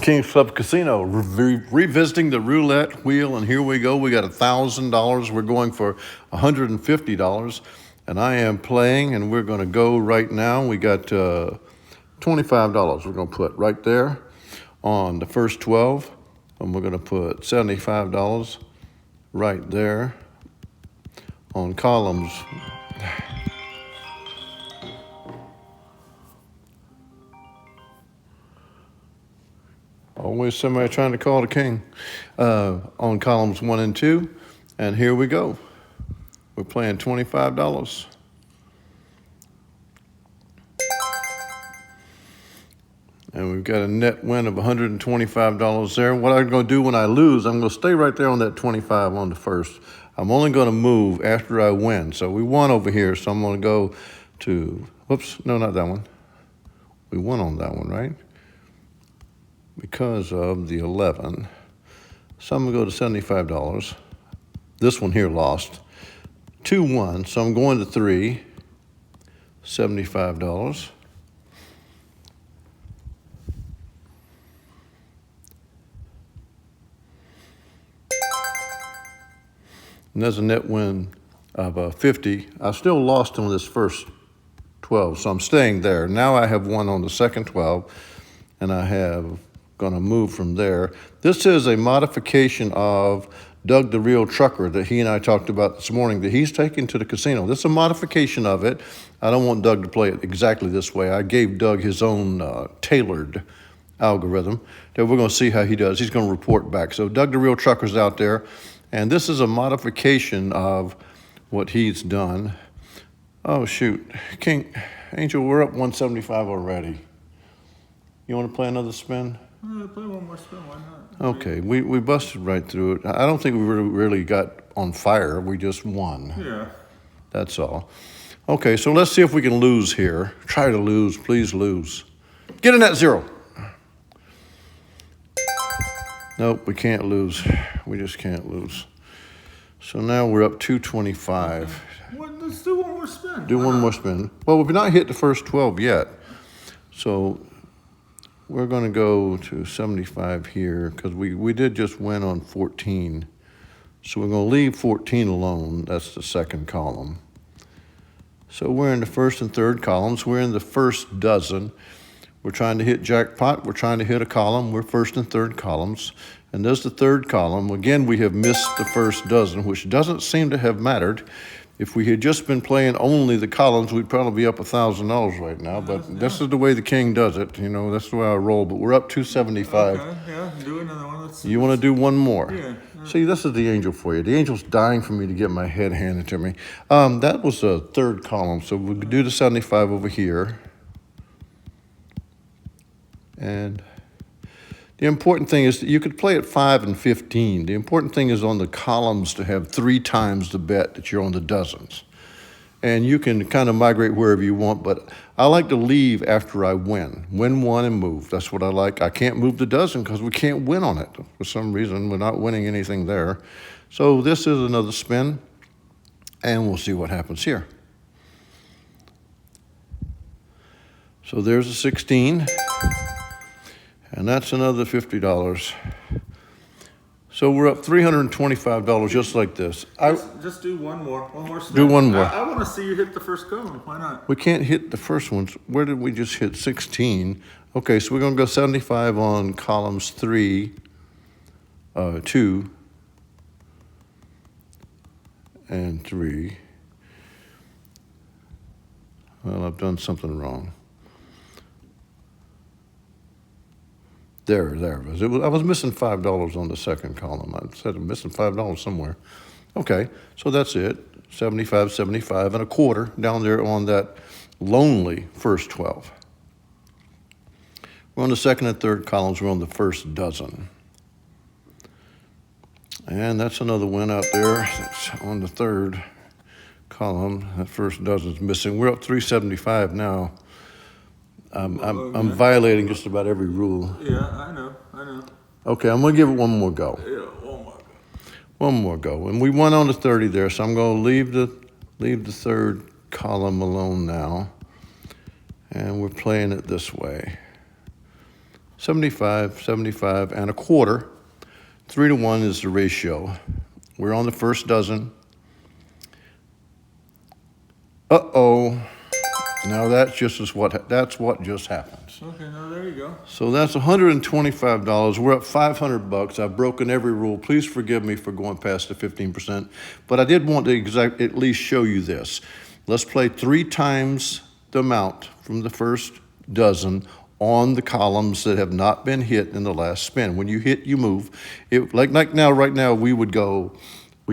King's Club Casino, revisiting the roulette wheel, and here we go. We got $1,000. We're going for $150, and I am playing, and we're going to go right now. We got $25 we're going to put right there on the first 12, and we're going to put $75 right there on columns. Always somebody trying to call the king. On columns 1 and 2. And here we go. We're playing $25. And we've got a net win of $125 there. What I'm going to do when I lose, I'm going to stay right there on that 25 on the first. I'm only going to move after I win. So we won over here, so I'm going to go to, whoops, no, not that one. We won on that one, right? Because of the 11. So I'm going to go to $75. This one here lost. 2-1, so I'm going to 3. $75. And there's a net win of 50. I still lost on this first 12, so I'm staying there. Now I have won on the second 12, and I have going to move from there. This is a modification of Doug the Real Trucker that he and I talked about this morning that he's taking to the casino. This is a modification of it. I don't want Doug to play it exactly this way. I gave Doug his own tailored algorithm that we're going to see how he does. He's going to report back. So Doug the Real Trucker's out there, and this is a modification of what he's done. Oh, shoot. King, Angel, we're up 175 already. You want to play another spin? Play one more spin, why not? Okay, we busted right through it. I don't think we really got on fire. We just won. Yeah. That's all. Okay, so let's see if we can lose here. Try to lose. Please lose. Get in that 0. Nope, we can't lose. We just can't lose. So now we're up 225. Well, let's do one more spin. Do one more spin. Well, we've not hit the first 12 yet. So we're going to go to 75 here because we did just win on 14. So we're going to leave 14 alone. That's the second column. So we're in the first and third columns. We're in the first dozen. We're trying to hit jackpot. We're trying to hit a column. We're first and third columns. And there's the third column. Again, we have missed the first dozen, which doesn't seem to have mattered. If we had just been playing only the columns, we'd probably be up $1,000 right now. But this is the way the king does it. You know, that's the way I roll. But we're up 275. Okay, yeah, do another one. You want to do one more? Yeah. See, this is the angel for you. The angel's dying for me to get my head handed to me. That was the third column. So we'll do the 75 over here. And the important thing is that you could play at 5 and 15. The important thing is on the columns to have 3 times the bet that you're on the dozens. And you can kind of migrate wherever you want, but I like to leave after I win. Win one and move. That's what I like. I can't move the dozen because we can't win on it. For some reason, we're not winning anything there. So this is another spin, and we'll see what happens here. So there's a 16. And that's another $50. So we're up $325 just like this. Just do one more. One more spin. Do one more. I want to see you hit the first column. Why not? We can't hit the first ones. Where did we just hit 16? Okay, so we're going to go 75 on columns 3, 2, and 3. Well, I've done something wrong. There it was. I was missing $5 on the second column. I said I'm missing $5 somewhere. Okay, so that's it. 75, 75, and a quarter down there on that lonely first 12. We're on the second and third columns. We're on the first dozen. And that's another win out there. That's on the third column. That first dozen's missing. We're up 375 now. I'm violating just about every rule. Yeah, I know. Okay, I'm going to give it one more go. Yeah, one more go. One more go. And we won on the 30 there, so I'm going to leave the third column alone now. And we're playing it this way. 75, 75, and a quarter. 3 to 1 is the ratio. We're on the first dozen. Uh-oh. Now that's what just happens. Okay, now there you go. So that's $125. We're up $500. I've broken every rule. Please forgive me for going past the 15%, but I did want to at least show you this. Let's play 3 times the amount from the first dozen on the columns that have not been hit in the last spin. When you hit, you move. Like now, right now, we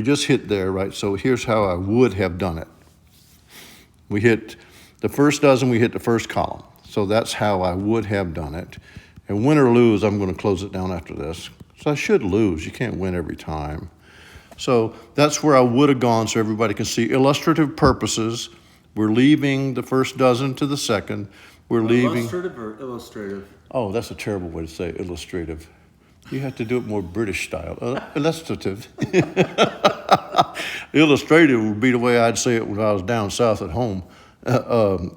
just hit there, right? So here's how I would have done it. We hit the first dozen, we hit the first column. So that's how I would have done it. And win or lose, I'm going to close it down after this. So I should lose. You can't win every time. So that's where I would have gone so everybody can see. Illustrative purposes, we're leaving the first dozen to the second. We're leaving. Illustrative or illustrative? Oh, that's a terrible way to say illustrative. You have to do it more British style. Illustrative. Illustrative would be the way I'd say it when I was down south at home.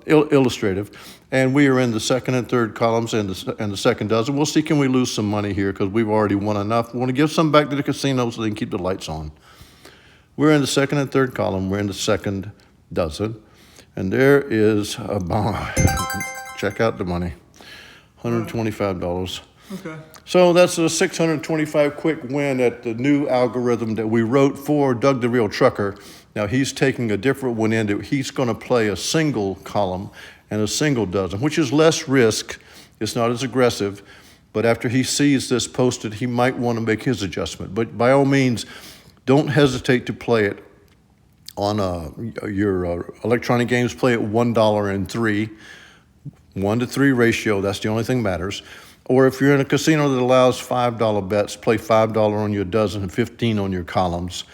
Illustrative. And we are in the second and third columns and the second dozen. We'll see, can we lose some money here because we've already won enough. We want to give some back to the casino so they can keep the lights on. We're in the second and third column. We're in the second dozen. And there is a bomb. Check out the money. $125. Okay. So that's a 625 quick win at the new algorithm that we wrote for Doug the Real Trucker. Now he's taking a different one into. He's going to play a single column and a single dozen, which is less risk. It's not as aggressive. But after he sees this posted, he might want to make his adjustment. But by all means, don't hesitate to play it on your electronic games. Play it $1 and 3. 1 to 3 ratio, that's the only thing matters. Or if you're in a casino that allows $5 bets, play $5 on your dozen and 15 on your columns.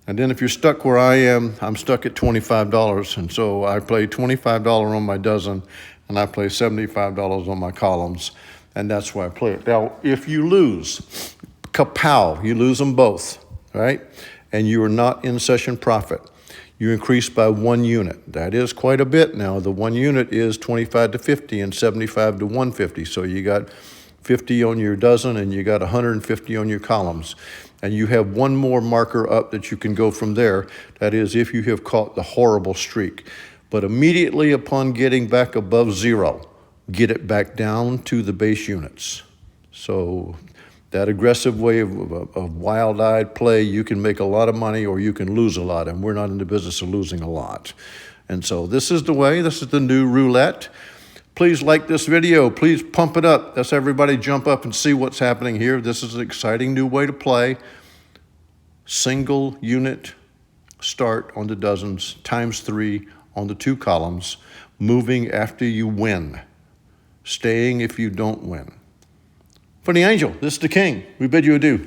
And then if you're stuck where I am, I'm stuck at $25. And so I play $25 on my dozen and I play $75 on my columns. And that's why I play it. Now, if you lose, kapow, you lose them both, right? And you are not in session profit. You increase by 1 unit. That is quite a bit now. The 1 unit is 25 to 50 and 75 to 150. So you got 50 on your dozen and you got 150 on your columns. And you have one more marker up that you can go from there. That is if you have caught the horrible streak. But immediately upon getting back above 0, get it back down to the base units. So that aggressive way of wild-eyed play, you can make a lot of money or you can lose a lot, and we're not in the business of losing a lot. And so this is the way. This is the new roulette. Please like this video. Please pump it up. Let's everybody jump up and see what's happening here. This is an exciting new way to play. Single unit start on the dozens, times 3 on the 2 columns, moving after you win, staying if you don't win. For the angel, this is the king. We bid you adieu.